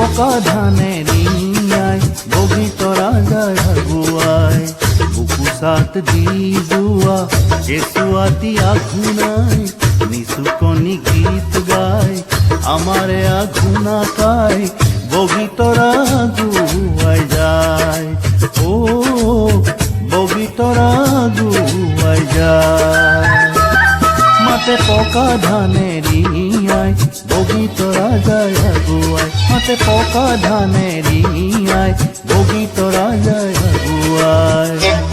পকা ধানের ইয়াই বগি তৰা যায় আগুৱাই বুকু সাত দি যোৱা কেঁচুৱাতি আঘোণাই নিচুকনি গীত গাই আমাৰে আঘোণা কাই বগি তৰা আগুৱাই যায় ও বগি তৰা আগুৱাই যায় মাতে পকা ধানের ইয়াই বগি তৰা যায় আগুৱাই মাতে পকা ধানের ইয়াই বগি তৰা যায় আগুৱাই